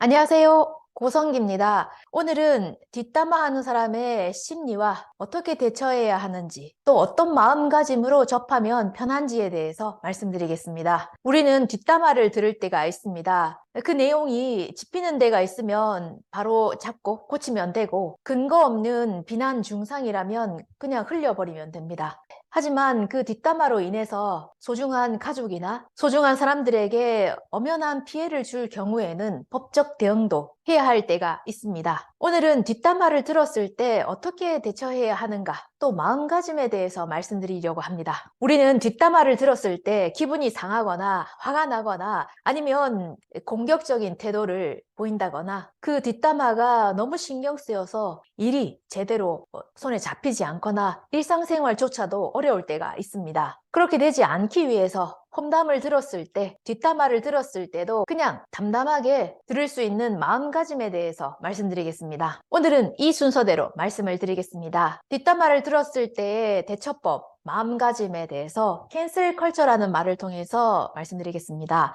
안녕하세요. 고성기입니다. 오늘은 뒷담화하는 사람의 심리와 어떻게 대처해야 하는지, 또 어떤 마음가짐으로 접하면 편한지에 대해서 말씀드리겠습니다. 우리는 뒷담화를 들을 때가 있습니다. 그 내용이 짚이는 데가 있으면 바로 잡고 고치면 되고, 근거 없는 비난 중상이라면 그냥 흘려버리면 됩니다. 하지만 그 뒷담화로 인해서 소중한 가족이나 소중한 사람들에게 엄연한 피해를 줄 경우에는 법적 대응도 해야 할 때가 있습니다. 오늘은 뒷담화를 들었을 때 어떻게 대처해야 하는가, 또 마음가짐에 대해서 말씀드리려고 합니다. 우리는 뒷담화를 들었을 때 기분이 상하거나 화가 나거나 아니면 공격적인 태도를 보인다거나 그 뒷담화가 너무 신경 쓰여서 일이 제대로 손에 잡히지 않거나 일상생활조차도 어려울 때가 있습니다. 그렇게 되지 않기 위해서 험담을 들었을 때, 뒷담화를 들었을 때도 그냥 담담하게 들을 수 있는 마음가짐에 대해서 말씀드리겠습니다. 오늘은 이 순서대로 말씀을 드리겠습니다. 뒷담화를 들었을 때의 대처법, 마음가짐에 대해서 캔슬 컬처라는 말을 통해서 말씀드리겠습니다.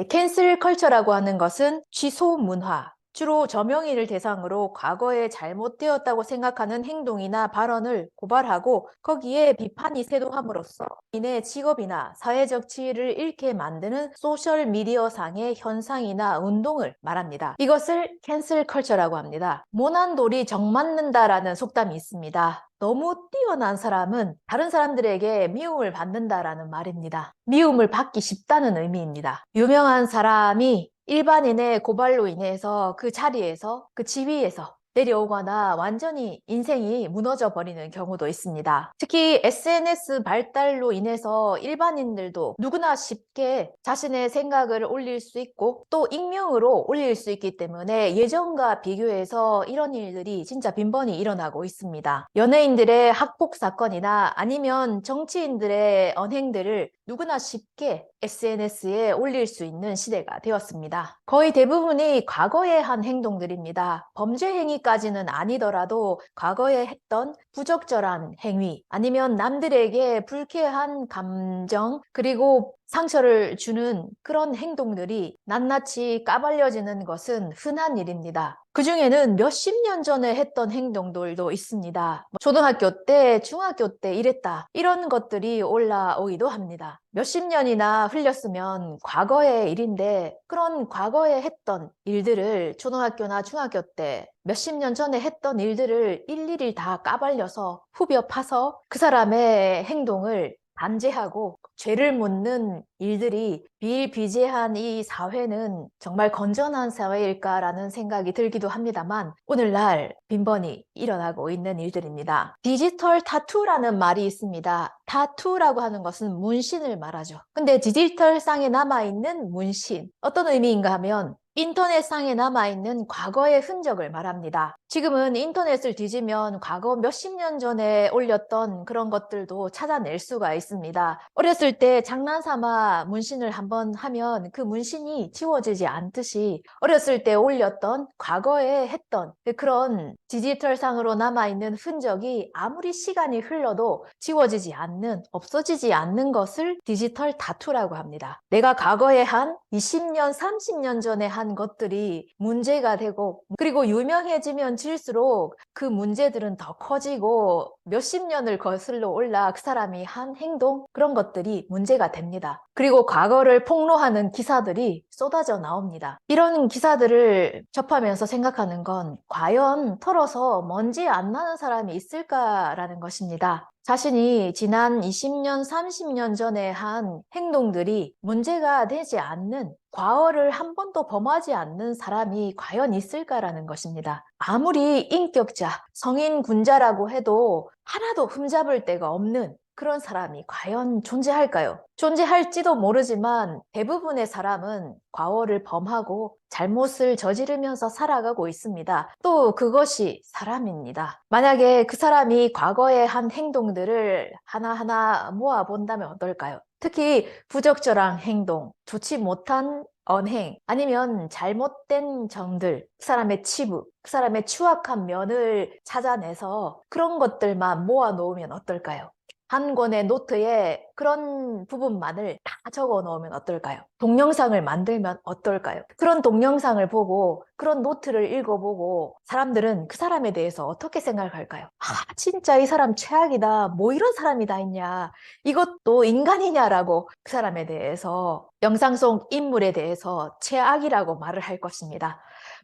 캔슬 컬처라고 하는 것은 취소 문화, 주로 저명인을 대상으로 과거에 잘못되었다고 생각하는 행동이나 발언을 고발하고 거기에 비판이 쇄도함으로써 인의 직업이나 사회적 지위를 잃게 만드는 소셜미디어상의 현상이나 운동을 말합니다. 이것을 캔슬 컬처라고 합니다. 모난 돌이 정 맞는다라는 속담이 있습니다. 너무 뛰어난 사람은 다른 사람들에게 미움을 받는다라는 말입니다. 미움을 받기 쉽다는 의미입니다. 유명한 사람이 일반인의 고발로 인해서 그 자리에서, 그 지위에서 내려오거나 완전히 인생이 무너져 버리는 경우도 있습니다. 특히 SNS 발달로 인해서 일반인들도 누구나 쉽게 자신의 생각을 올릴 수 있고 또 익명으로 올릴 수 있기 때문에 예전과 비교해서 이런 일들이 진짜 빈번히 일어나고 있습니다. 연예인들의 학폭 사건이나 아니면 정치인들의 언행들을 누구나 쉽게 SNS에 올릴 수 있는 시대가 되었습니다. 거의 대부분이 과거에 한 행동들입니다. 범죄 행위까지는 아니더라도 과거에 했던 부적절한 행위 아니면 남들에게 불쾌한 감정 그리고 상처를 주는 그런 행동들이 낱낱이 까발려지는 것은 흔한 일입니다. 그 중에는 몇십 년 전에 했던 행동들도 있습니다. 초등학교 때, 중학교 때 이랬다. 이런 것들이 올라오기도 합니다. 몇십 년이나 흘렸으면 과거의 일인데 그런 과거에 했던 일들을 초등학교나 중학교 때 몇십 년 전에 했던 일들을 일일이 다 까발려서 후벼 파서 그 사람의 행동을 단죄하고 죄를 묻는 일들이 비일비재한 이 사회는 정말 건전한 사회일까라는 생각이 들기도 합니다만 오늘날 빈번히 일어나고 있는 일들입니다. 디지털 타투라는 말이 있습니다. 타투라고 하는 것은 문신을 말하죠. 근데 디지털상에 남아있는 문신, 어떤 의미인가 하면 인터넷상에 남아있는 과거의 흔적을 말합니다. 지금은 인터넷을 뒤지면 과거 몇십 년 전에 올렸던 그런 것들도 찾아낼 수가 있습니다. 어렸을 때 장난삼아 문신을 한번 하면 그 문신이 지워지지 않듯이 어렸을 때 올렸던 과거에 했던 그런 디지털상으로 남아있는 흔적이 아무리 시간이 흘러도 지워지지 않는, 없어지지 않는 것을 디지털 타투라고 합니다. 내가 과거에 한 20년, 30년 전에 한 것들이 문제가 되고 그리고 유명해지면 질수록 그 문제들은 더 커지고 몇십 년을 거슬러 올라 그 사람이 한 행동 그런 것들이 문제가 됩니다. 그리고 과거를 폭로하는 기사들이 쏟아져 나옵니다. 이런 기사들을 접하면서 생각하는 건 과연 털어서 먼지 안 나는 사람이 있을까라는 것입니다. 자신이 지난 20년, 30년 전에 한 행동들이 문제가 되지 않는 과거를 한 번도 범하지 않는 사람이 과연 있을까라는 것입니다. 아무리 인격자, 성인 군자라고 해도 하나도 흠잡을 데가 없는 그런 사람이 과연 존재할까요? 존재할지도 모르지만 대부분의 사람은 과오를 범하고 잘못을 저지르면서 살아가고 있습니다. 또 그것이 사람입니다. 만약에 그 사람이 과거에 한 행동들을 하나하나 모아본다면 어떨까요? 특히 부적절한 행동, 좋지 못한 언행, 아니면 잘못된 점들, 그 사람의 치부, 그 사람의 추악한 면을 찾아내서 그런 것들만 모아놓으면 어떨까요? 한 권의 노트에 그런 부분만을 다 적어 놓으면 어떨까요? 동영상을 만들면 어떨까요? 그런 동영상을 보고 그런 노트를 읽어보고 사람들은 그 사람에 대해서 어떻게 생각할까요? 아, 진짜 이 사람 최악이다. 뭐 이런 사람이 다 있냐. 이것도 인간이냐라고 그 사람에 대해서 영상 속 인물에 대해서 최악이라고 말을 할 것입니다.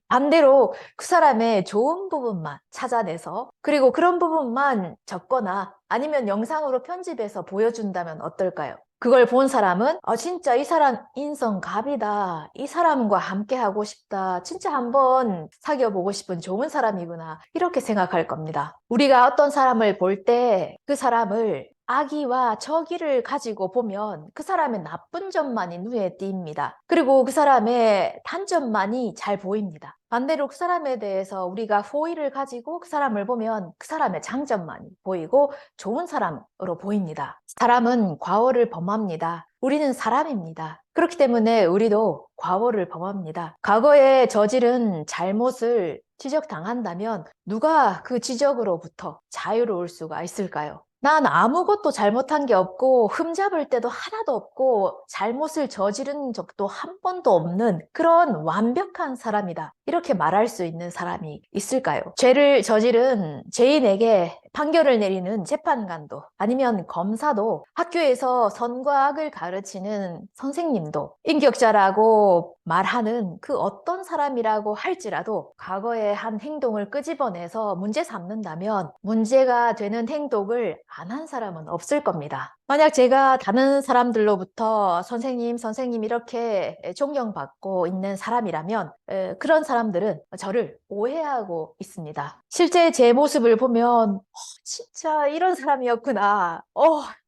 반대로 그 사람의 좋은 부분만 찾아내서 그리고 그런 부분만 적거나 아니면 영상으로 편집해서 보여준다면 어떨까요? 그걸 본 사람은 진짜 이 사람 인성갑이다. 이 사람과 함께 하고 싶다. 진짜 한번 사귀어 보고 싶은 좋은 사람이구나. 이렇게 생각할 겁니다. 우리가 어떤 사람을 볼 때 그 사람을 악의와 저기를 가지고 보면 그 사람의 나쁜 점만이 눈에 띕니다. 그리고 그 사람의 단점만이 잘 보입니다. 반대로 그 사람에 대해서 우리가 호의를 가지고 그 사람을 보면 그 사람의 장점만이 보이고 좋은 사람으로 보입니다. 사람은 과오를 범합니다. 우리는 사람입니다. 그렇기 때문에 우리도 과오를 범합니다. 과거에 저지른 잘못을 지적당한다면 누가 그 지적으로부터 자유로울 수가 있을까요? 난 아무것도 잘못한 게 없고 흠잡을 때도 하나도 없고 잘못을 저지른 적도 한 번도 없는 그런 완벽한 사람이다. 이렇게 말할 수 있는 사람이 있을까요? 죄를 저지른 죄인에게 판결을 내리는 재판관도 아니면 검사도 학교에서 선과 악을 가르치는 선생님도 인격자라고 말하는 그 어떤 사람이라고 할지라도 과거의 한 행동을 끄집어내서 문제 삼는다면 문제가 되는 행동을 안 한 사람은 없을 겁니다. 만약 제가 다른 사람들로부터 선생님 이렇게 존경받고 있는 사람이라면 그런 사람들은 저를 오해하고 있습니다. 실제 제 모습을 보면 진짜 이런 사람이었구나.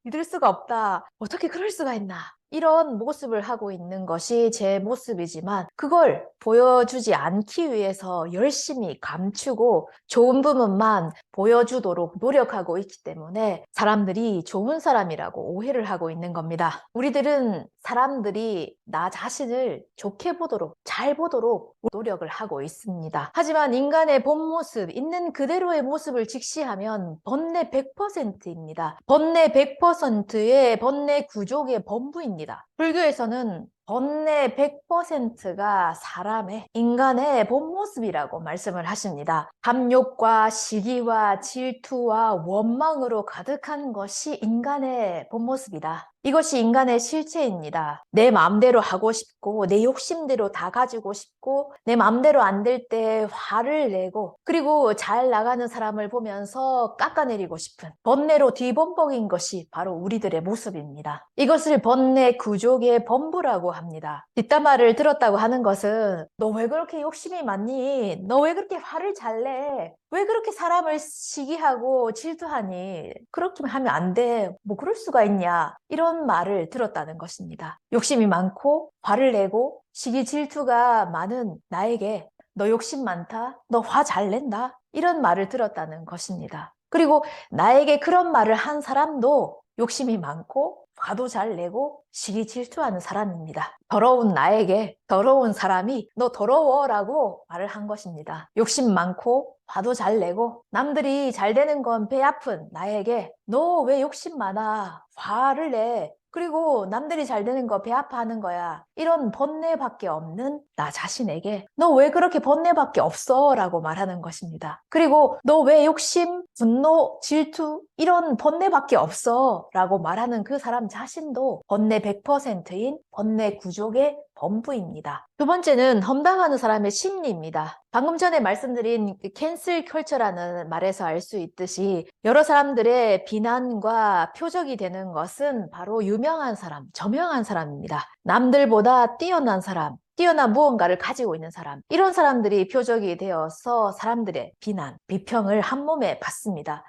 믿을 수가 없다. 어떻게 그럴 수가 있나. 이런 모습을 하고 있는 것이 제 모습이지만 그걸 보여주지 않기 위해서 열심히 감추고 좋은 부분만 보여주도록 노력하고 있기 때문에 사람들이 좋은 사람이라고 오해를 하고 있는 겁니다. 우리들은 사람들이 나 자신을 좋게 보도록 잘 보도록 노력을 하고 있습니다. 하지만 인간의 본 모습, 있는 그대로의 모습을 직시하면 번뇌 100%입니다. 번뇌 100%의 번뇌 구족의 본부입니다. 불교에서는 번뇌 100%가 사람의, 인간의 본 모습이라고 말씀을 하십니다. 탐욕과 시기와 질투와 원망으로 가득한 것이 인간의 본 모습이다. 이것이 인간의 실체입니다. 내 마음대로 하고 싶고 내 욕심대로 다 가지고 싶고 내 마음대로 안 될 때 화를 내고 그리고 잘 나가는 사람을 보면서 깎아내리고 싶은 번뇌로 뒤범벅인 것이 바로 우리들의 모습입니다. 이것을 번뇌 구족의 범부라고 합니다. 뒷담화를 들었다고 하는 것은 너 왜 그렇게 욕심이 많니? 너 왜 그렇게 화를 잘 내? 왜 그렇게 사람을 시기하고 질투하니? 그렇게 하면 안 돼. 뭐 그럴 수가 있냐? 이런 말을 들었다는 것입니다. 욕심이 많고 화를 내고 시기 질투가 많은 나에게 너 욕심 많다? 너 화 잘 낸다? 이런 말을 들었다는 것입니다. 그리고 나에게 그런 말을 한 사람도 욕심이 많고 화도 잘 내고 시기 질투하는 사람입니다. 더러운 나에게 더러운 사람이 너 더러워라고 말을 한 것입니다. 욕심 많고 화도 잘 내고 남들이 잘 되는 건 배 아픈 나에게 너 왜 욕심 많아? 화를 내. 그리고 남들이 잘 되는 거 배 아파하는 거야. 이런 번뇌밖에 없는 나 자신에게 너 왜 그렇게 번뇌밖에 없어? 라고 말하는 것입니다. 그리고 너 왜 욕심, 분노, 질투 이런 번뇌밖에 없어? 라고 말하는 그 사람 자신도 번뇌 100%인 번뇌 구족의 범부입니다. 두 번째는 험담하는 사람의 심리입니다. 방금 전에 말씀드린 캔슬 컬처라는 말에서 알 수 있듯이 여러 사람들의 비난과 표적이 되는 것은 바로 유명한 사람, 저명한 사람입니다. 남들보다 뛰어난 사람, 뛰어난 무언가를 가지고 있는 사람, 이런 사람들이 표적이 되어서 사람들의 비난, 비평을 한 몸에 받습니다.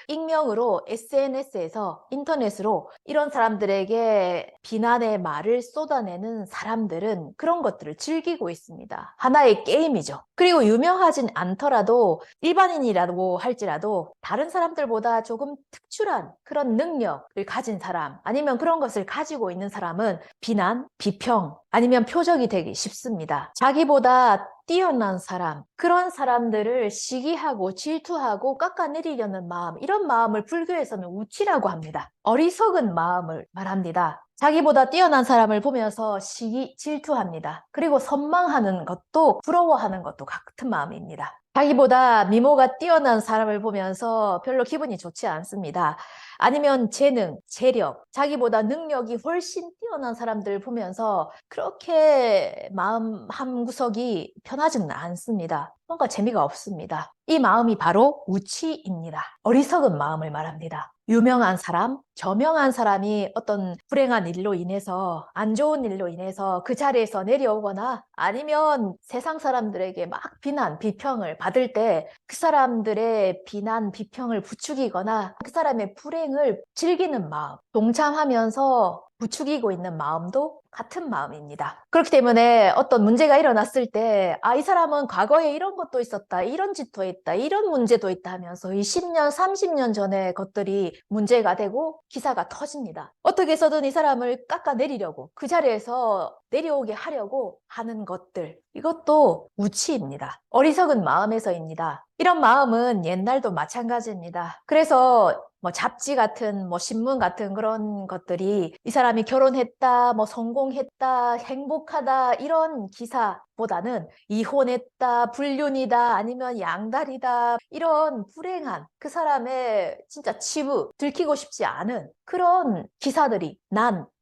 익명으로 SNS에서 인터넷으로 이런 사람들에게 비난의 말을 쏟아내는 사람들은 그런 것들을 즐기고 있습니다. 하나의 게임이죠. 그리고 유명하진 않더라도 일반인이라고 할지라도 다른 사람들보다 조금 특출한 그런 능력을 가진 사람 아니면 그런 것을 가지고 있는 사람은 비난, 비평 아니면 표적이 되기 쉽습니다. 자기보다 뛰어난 사람, 그런 사람들을 시기하고 질투하고 깎아내리려는 마음, 이런 마음을 불교에서는 우치라고 합니다. 어리석은 마음을 말합니다. 자기보다 뛰어난 사람을 보면서 질투합니다. 그리고 선망하는 것도 부러워하는 것도 같은 마음입니다. 자기보다 미모가 뛰어난 사람을 보면서 별로 기분이 좋지 않습니다. 아니면 재능, 재력, 자기보다 능력이 훨씬 뛰어난 사람들을 보면서 그렇게 마음 한구석이 편하지는 않습니다. 뭔가 재미가 없습니다. 이 마음이 바로 우치입니다. 어리석은 마음을 말합니다. 유명한 사람, 저명한 사람이 어떤 불행한 일로 인해서, 안 좋은 일로 인해서 그 자리에서 내려오거나 아니면 세상 사람들에게 막 비난, 비평을 받을 때 그 사람들의 비난, 비평을 부추기거나 그 사람의 불행을 즐기는 마음, 동참하면서 부추기고 있는 마음도 같은 마음입니다. 그렇기 때문에 어떤 문제가 일어났을 때, 이 사람은 과거에 이런 것도 있었다, 이런 짓도 있다, 이런 문제도 있다 하면서 이 10년, 30년 전의 것들이 문제가 되고 기사가 터집니다. 어떻게 해서든 이 사람을 깎아내리려고, 그 자리에서 내려오게 하려고 하는 것들, 이것도 우치입니다. 어리석은 마음에서입니다. 이런 마음은 옛날도 마찬가지입니다. 그래서 잡지 같은, 신문 같은 그런 것들이 이 사람이 결혼했다, 성공했다, 행복하다, 이런 기사보다는 이혼했다, 불륜이다, 아니면 양다리다, 이런 불행한 그 사람의 진짜 치부, 들키고 싶지 않은 그런 기사들이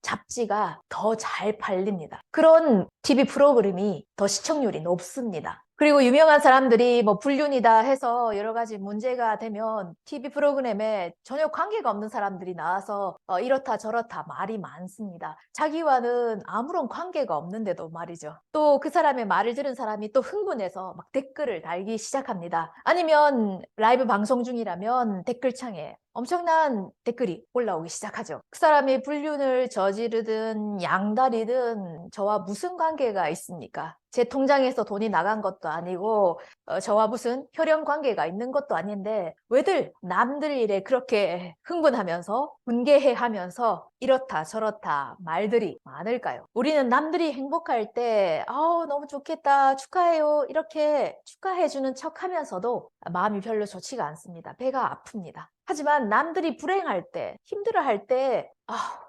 잡지가 더 잘 팔립니다. 그런 TV 프로그램이 더 시청률이 높습니다. 그리고 유명한 사람들이 불륜이다 해서 여러 가지 문제가 되면 TV 프로그램에 전혀 관계가 없는 사람들이 나와서 이렇다 저렇다 말이 많습니다. 자기와는 아무런 관계가 없는데도 말이죠. 또 그 사람의 말을 들은 사람이 또 흥분해서 막 댓글을 달기 시작합니다. 아니면 라이브 방송 중이라면 댓글창에 엄청난 댓글이 올라오기 시작하죠. 그 사람이 불륜을 저지르든 양다리든 저와 무슨 관계가 있습니까? 제 통장에서 돈이 나간 것도 아니고 저와 무슨 혈연 관계가 있는 것도 아닌데 왜들 남들 일에 그렇게 흥분하면서 분개해하면서 이렇다 저렇다 말들이 많을까요? 우리는 남들이 행복할 때 너무 좋겠다, 축하해요, 이렇게 축하해주는 척하면서도 마음이 별로 좋지가 않습니다. 배가 아픕니다. 하지만 남들이 불행할 때, 힘들어할 때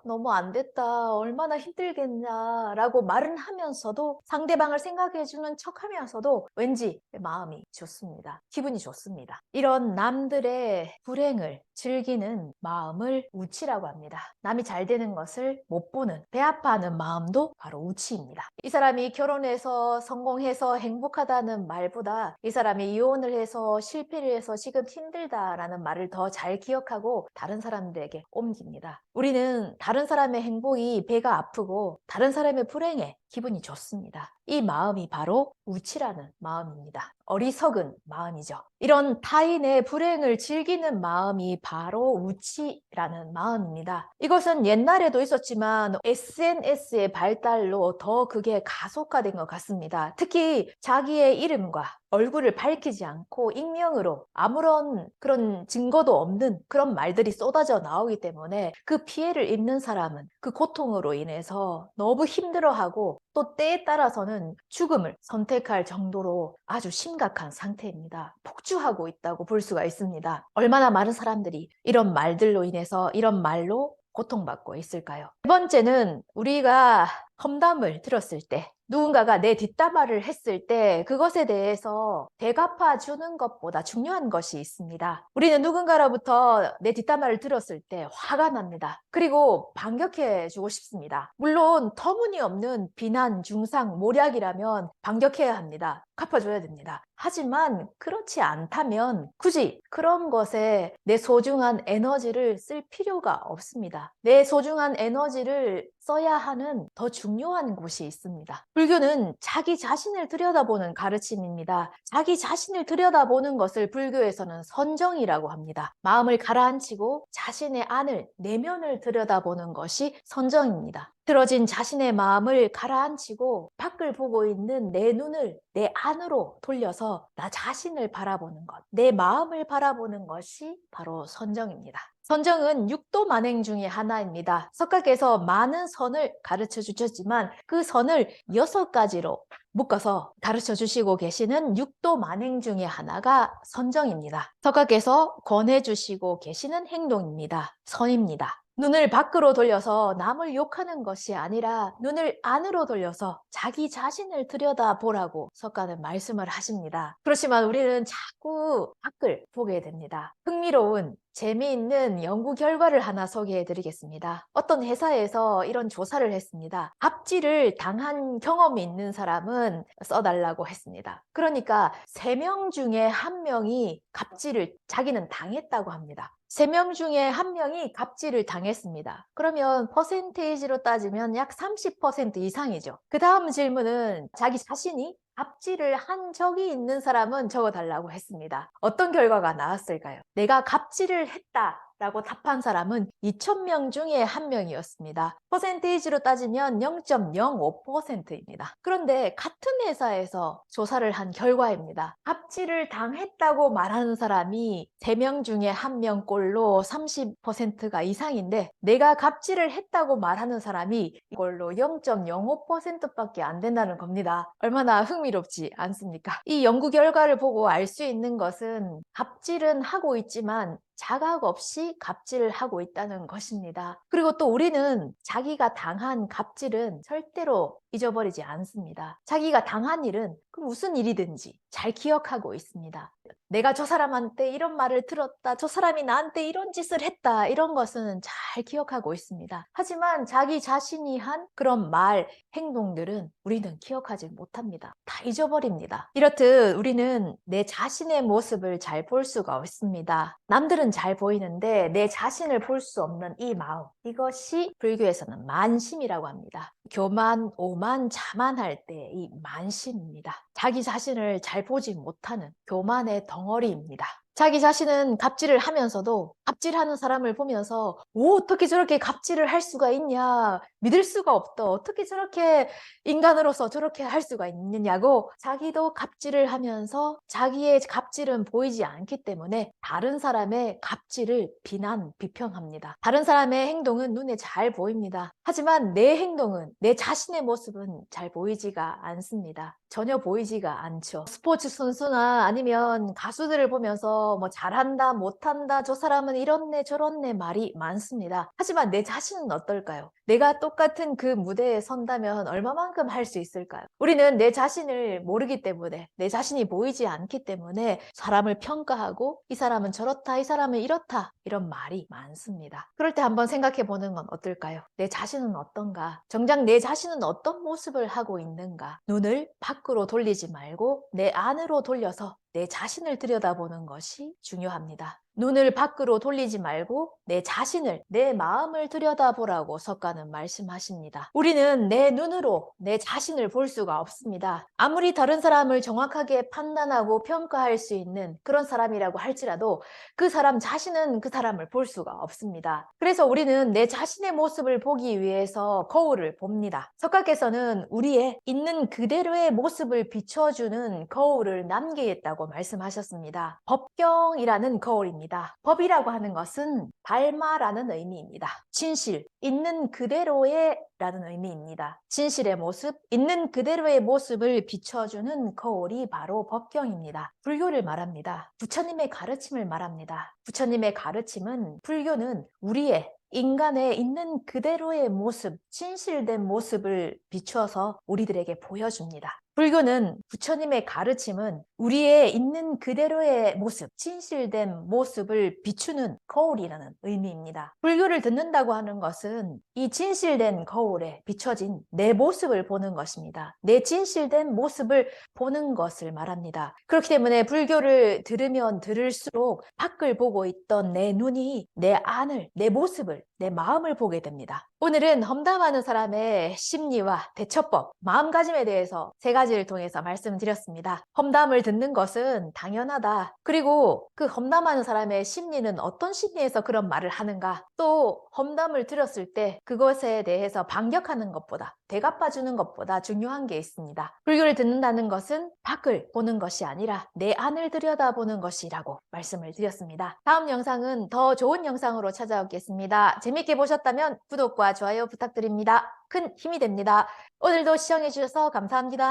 너무 안 됐다, 얼마나 힘들겠냐라고 말은 하면서도 상대방을 생각해주는 척하면서도 왠지 마음이 좋습니다. 기분이 좋습니다. 이런 남들의 불행을 즐기는 마음을 우치라고 합니다. 남이 잘 되는 것을 못 보는, 배 아파하는 마음도 바로 우치입니다. 이 사람이 결혼해서 성공해서 행복하다는 말보다 이 사람이 이혼을 해서 실패를 해서 지금 힘들다라는 말을 더 잘 기억하고 다른 사람들에게 옮깁니다. 우리는 다른 사람의 행복이 배가 아프고 다른 사람의 불행에 기분이 좋습니다. 이 마음이 바로 우치라는 마음입니다. 어리석은 마음이죠. 이런 타인의 불행을 즐기는 마음이 바로 우치라는 마음입니다. 이것은 옛날에도 있었지만 SNS의 발달로 더 그게 가속화된 것 같습니다. 특히 자기의 이름과 얼굴을 밝히지 않고 익명으로 아무런 그런 증거도 없는 그런 말들이 쏟아져 나오기 때문에 그 피해를 입는 사람은 그 고통으로 인해서 너무 힘들어하고 또 때에 따라서는 죽음을 선택할 정도로 아주 심각한 상태입니다. 폭주하고 있다고 볼 수가 있습니다. 얼마나 많은 사람들이 이런 말들로 인해서 이런 말로 고통받고 있을까요? 두 번째는 우리가 험담을 들었을 때 누군가가 내 뒷담화를 했을 때 그것에 대해서 대갚아 주는 것보다 중요한 것이 있습니다. 우리는 누군가로부터 내 뒷담화를 들었을 때 화가 납니다. 그리고 반격해 주고 싶습니다. 물론 터무니없는 비난, 중상, 모략이라면 반격해야 합니다. 갚아줘야 됩니다. 하지만 그렇지 않다면 굳이 그런 것에 내 소중한 에너지를 쓸 필요가 없습니다. 내 소중한 에너지를 써야 하는 더 중요한 곳이 있습니다. 불교는 자기 자신을 들여다보는 가르침입니다. 자기 자신을 들여다보는 것을 불교에서는 선정이라고 합니다. 마음을 가라앉히고 자신의 안을, 내면을 들여다보는 것이 선정입니다. 틀어진 자신의 마음을 가라앉히고 밖을 보고 있는 내 눈을 내 안으로 돌려서 나 자신을 바라보는 것, 내 마음을 바라보는 것이 바로 선정입니다. 선정은 육도 만행 중에 하나입니다. 석가께서 많은 선을 가르쳐 주셨지만 그 선을 6가지로 묶어서 가르쳐 주시고 계시는 6도 만행 중에 하나가 선정입니다. 석가께서 권해 주시고 계시는 행동입니다. 선입니다. 눈을 밖으로 돌려서 남을 욕하는 것이 아니라 눈을 안으로 돌려서 자기 자신을 들여다보라고 석가는 말씀을 하십니다. 그렇지만 우리는 자꾸 밖을 보게 됩니다. 흥미로운 재미있는 연구 결과를 하나 소개해 드리겠습니다. 어떤 회사에서 이런 조사를 했습니다. 갑질을 당한 경험이 있는 사람은 써달라고 했습니다. 그러니까 3명 중에 1명이 갑질을 자기는 당했다고 합니다. 3명 중에 1명이 갑질을 당했습니다. 그러면 퍼센테이지로 따지면 약 30% 이상이죠. 그 다음 질문은 자기 자신이 갑질을 한 적이 있는 사람은 적어달라고 했습니다. 어떤 결과가 나왔을까요? 내가 갑질을 했다라고 답한 사람은 2,000명 중에 1명이었습니다. 퍼센테이지로 따지면 0.05%입니다. 그런데 같은 회사에서 조사를 한 결과입니다. 갑질을 당했다고 말하는 사람이 3명 중에 1명꼴로 30%가 이상인데 내가 갑질을 했다고 말하는 사람이 이걸로 0.05%밖에 안 된다는 겁니다. 얼마나 흥미롭지 않습니까? 이 연구 결과를 보고 알 수 있는 것은 갑질은 하고 있지만 자각 없이 갑질을 하고 있다는 것입니다. 그리고 또 우리는 자기가 당한 갑질은 절대로 잊어버리지 않습니다. 자기가 당한 일은 그 무슨 일이든지 잘 기억하고 있습니다. 내가 저 사람한테 이런 말을 들었다, 저 사람이 나한테 이런 짓을 했다, 이런 것은 잘 기억하고 있습니다. 하지만 자기 자신이 한 그런 말, 행동들은 우리는 기억하지 못합니다. 다 잊어버립니다. 이렇듯 우리는 내 자신의 모습을 잘 볼 수가 없습니다. 남들은 잘 보이는데 내 자신을 볼 수 없는 이 마음, 이것이 불교에서는 만심이라고 합니다. 교만, 오만, 자만할 때 이 만심입니다. 자기 자신을 잘 보지 못하는 교만의 덩어리입니다. 자기 자신은 갑질을 하면서도 갑질하는 사람을 보면서 어떻게 저렇게 갑질을 할 수가 있냐, 믿을 수가 없다, 어떻게 저렇게 인간으로서 저렇게 할 수가 있느냐고 자기도 갑질을 하면서 자기의 갑질은 보이지 않기 때문에 다른 사람의 갑질을 비난, 비평합니다. 다른 사람의 행동은 눈에 잘 보입니다. 하지만 내 행동은, 내 자신의 모습은 잘 보이지가 않습니다. 전혀 보이지가 않죠. 스포츠 선수나 아니면 가수들을 보면서 뭐 잘한다, 못한다, 저 사람은 이렇네, 저렇네 말이 많습니다. 하지만 내 자신은 어떨까요? 내가 똑같은 그 무대에 선다면 얼마만큼 할 수 있을까요? 우리는 내 자신을 모르기 때문에, 내 자신이 보이지 않기 때문에 사람을 평가하고 이 사람은 저렇다, 이 사람은 이렇다, 이런 말이 많습니다. 그럴 때 한번 생각해 보는 건 어떨까요? 내 자신은 어떤가? 정작 내 자신은 어떤 모습을 하고 있는가? 눈을 밖으로 돌리지 말고 내 안으로 돌려서 내 자신을 들여다보는 것이 중요합니다. 눈을 밖으로 돌리지 말고 내 자신을, 내 마음을 들여다보라고 석가는 말씀하십니다. 우리는 내 눈으로 내 자신을 볼 수가 없습니다. 아무리 다른 사람을 정확하게 판단하고 평가할 수 있는 그런 사람이라고 할지라도 그 사람 자신은 그 사람을 볼 수가 없습니다. 그래서 우리는 내 자신의 모습을 보기 위해서 거울을 봅니다. 석가께서는 우리의 있는 그대로의 모습을 비춰주는 거울을 남기겠다고 말씀하셨습니다. 법경이라는 거울입니다. 법이라고 하는 것은 발마라는 의미입니다. 진실, 있는 그대로의 라는 의미입니다. 진실의 모습, 있는 그대로의 모습을 비춰주는 거울이 바로 법경입니다. 불교를 말합니다. 부처님의 가르침을 말합니다. 부처님의 가르침은, 불교는 우리의 인간의 있는 그대로의 모습, 진실된 모습을 비춰서 우리들에게 보여줍니다. 불교는, 부처님의 가르침은 우리의 있는 그대로의 모습, 진실된 모습을 비추는 거울이라는 의미입니다. 불교를 듣는다고 하는 것은 이 진실된 거울에 비춰진 내 모습을 보는 것입니다. 내 진실된 모습을 보는 것을 말합니다. 그렇기 때문에 불교를 들으면 들을수록 밖을 보고 있던 내 눈이 내 안을, 내 모습을, 내 마음을 보게 됩니다. 오늘은 험담하는 사람의 심리와 대처법, 마음가짐에 대해서 3가지를 통해서 말씀드렸습니다. 험담을 듣는 것은 당연하다. 그리고 그 험담하는 사람의 심리는 어떤 심리에서 그런 말을 하는가? 또 험담을 들었을 때 그것에 대해서 반격하는 것보다, 대갚아주는 것보다 중요한 게 있습니다. 불교를 듣는다는 것은 밖을 보는 것이 아니라 내 안을 들여다보는 것이라고 말씀을 드렸습니다. 다음 영상은 더 좋은 영상으로 찾아오겠습니다. 재밌게 보셨다면 구독과 좋아요 부탁드립니다. 큰 힘이 됩니다. 오늘도 시청해주셔서 감사합니다.